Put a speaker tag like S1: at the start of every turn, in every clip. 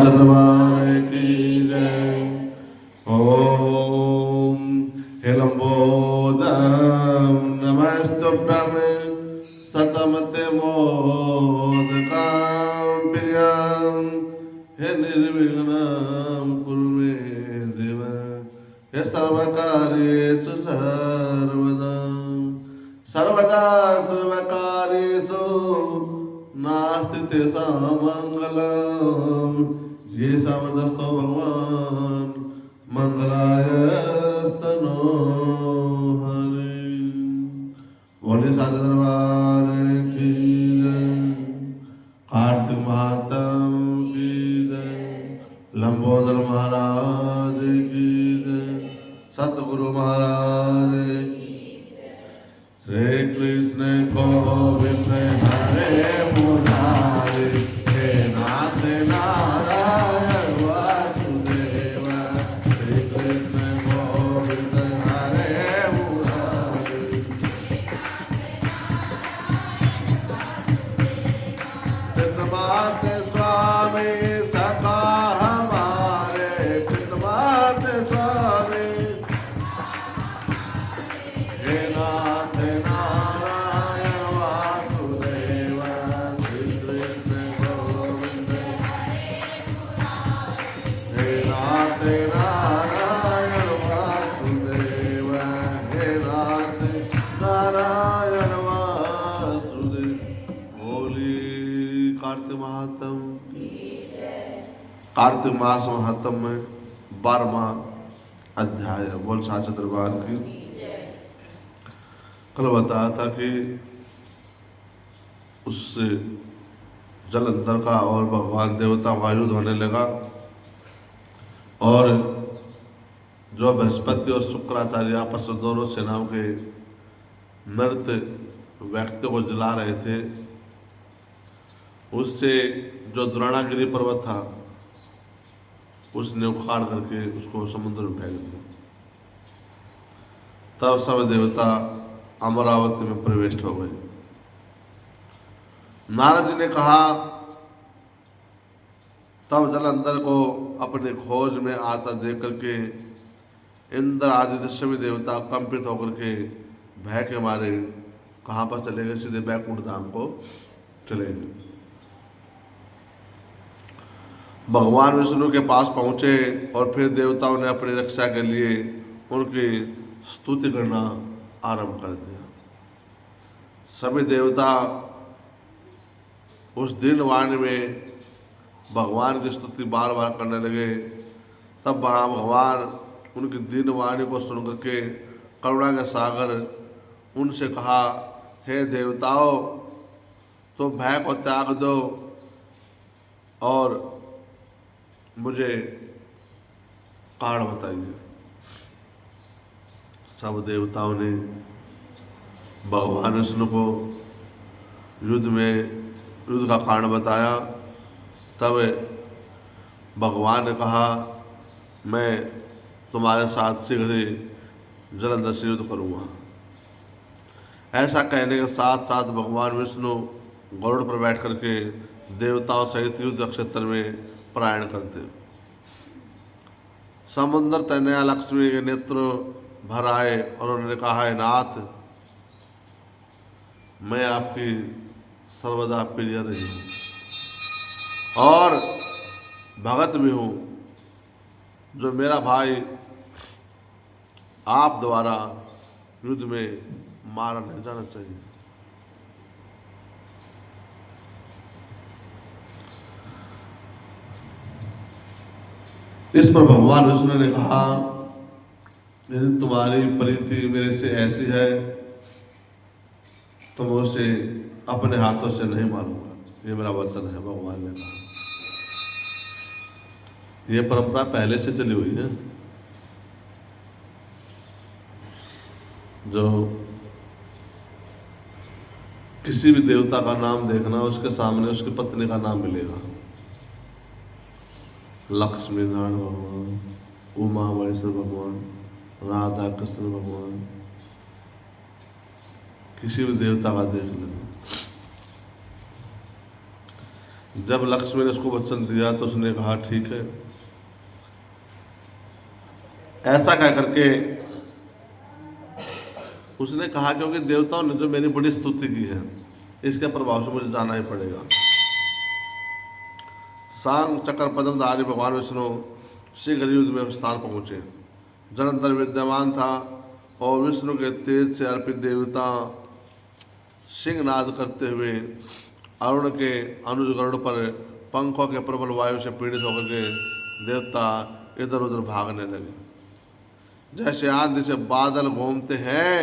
S1: दरबार की जय। ओम हिलंबोदम नमस्तुभ्यं सतमते मोदकां प्रियं हे निर्विघ्नं कुरु मे देव हे सर्वकार्येषु सर्वदा सर्वदा सर्वकार्येषु नास्ति तेषां मंगलम् ये समर्थस्तो भगवान मंगलायस्तनो हरि। बोले साधु दरबार की जय। कार्तिक महात्म की जय। लंबोदर महाराज की जय। सतगुरु महाराज की जय। श्री कृष्ण गोविंद हरे मुरारी हे नाथ नारायण वासुदेव। श्री कृष्ण गोविंद हरे मुरारी चितमात स्वामी सखा हमारे चितमात स्वामी हे नाथ नारायण वासुदेव। श्री कृष्ण गोविंद हे नाथ नारायण वासुदेव हे नाथ नारायण वासुदेव। बोली कार्तिक महात्म। कार्तिक मास महात्म में 12वां अध्याय। बोल साचा दरबार की। कल बताया था कि उससे जलंधर का और भगवान देवता का युद्ध होने लगा और जो बृहस्पति और शुक्राचार्य आपस में दोनों सेनाओं के नृत्य व्यक्ति को जला रहे थे, उससे जो द्रोणागिरी पर्वत था उसने उखाड़ करके उसको समुद्र में फेंक दिया। तब सब देवता अमरावती में प्रविष्ट हो गए। नारद जी ने कहा, तब जलंधर को अपने खोज में आता देख करके इंद्र आदि सभी देवता कंपित होकर के भय के मारे कहाँ पर चले गए? सीधे बैकुंठ धाम को चले गए। भगवान विष्णु के पास पहुँचे और फिर देवताओं ने अपनी रक्षा के लिए उनकी स्तुति करना आरंभ कर दिया। सभी देवता उस दिन वाणी में भगवान की स्तुति बार बार करने लगे। तब भगवान उनकी दीन वाणी को सुन करके करुणा के सागर उनसे कहा, हे देवताओं, तो भय को त्याग दो और मुझे कारण बताइए। सब देवताओं ने भगवान विष्णु को युद्ध का कारण बताया। तब भगवान ने कहा, मैं तुम्हारे साथ शीघ्र ही जलंधर से युद्ध करूँगा। ऐसा कहने के साथ साथ भगवान विष्णु गरुड़ पर बैठ करके देवताओं सहित युद्ध क्षेत्र में प्रयाण करते। समुद्र तनया लक्ष्मी के नेत्र भर आए और उन्होंने कहा, है नाथ, मैं आपकी सर्वदा प्रिय रही हूँ और भगत भी हूँ। जो मेरा भाई आप द्वारा युद्ध में मारा नहीं जाना चाहिए। इस पर भगवान विष्णु ने कहा, यदि तुम्हारी प्रीति मेरे से ऐसी है तो मैं उसे अपने हाथों से नहीं मारूंगा। ये मेरा वचन है, भगवान ने कहा। ये परंपरा पहले से चली हुई है। जो किसी भी देवता का नाम देखना, उसके सामने उसकी पत्नी का नाम मिलेगा। लक्ष्मी नारायण भगवान, उमा महेश्वर भगवान, राधा कृष्ण भगवान, किसी भी देवता का देख लेना। जब लक्ष्मी ने उसको वचन दिया तो उसने कहा ठीक है। ऐसा कह करके उसने कहा क्योंकि देवताओं ने जो मेरी बड़ी स्तुति की है इसके प्रभाव से मुझे जाना ही पड़ेगा। सांग चक्र पद्मधारी भगवान विष्णु शीघ्र युद्ध में स्थान पहुँचे। जलंधर विद्यमान था और विष्णु के तेज से अर्पित देवता सिंहनाद करते हुए अरुण के अनुज गरुड़ पर पंखों के प्रबल वायु से पीड़ित होकर के देवता इधर उधर भागने लगे। जैसे आंधी से बादल घूमते हैं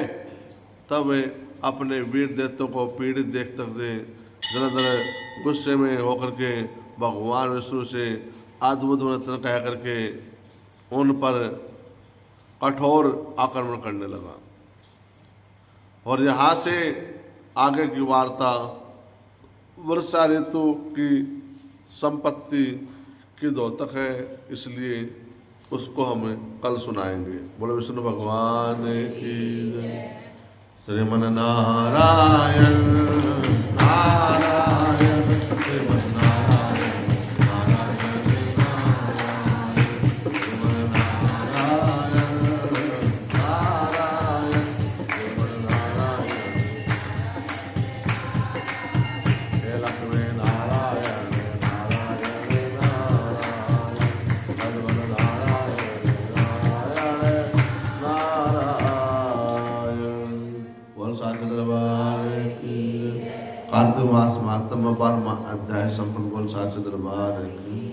S1: तब वे अपने वीर देवताओं को पीड़ित देख सकते। जलंधर गुस्से में होकर के भगवान विष्णु से अद्भुत वचन कह करके उन पर कठोर आक्रमण करने लगा। और यहाँ से आगे की वार्ता वर्षा ऋतु की संपत्ति की द्योतक है, इसलिए उसको हम कल सुनाएंगे। बोलो विष्णु भगवान की जय। श्रीमन नारायण नारायण श्रीमन नारायण नारायण श्रीमन नारायण नारायण श्रीमन नारायण हे लक्ष्मी नारायण नारायण नारायण भगवान नारायण नारायण बोल साचे दरबार की। कार्तिक मास महात्म 12वां अध्याय संपन्न। बोल साचे दरबार की।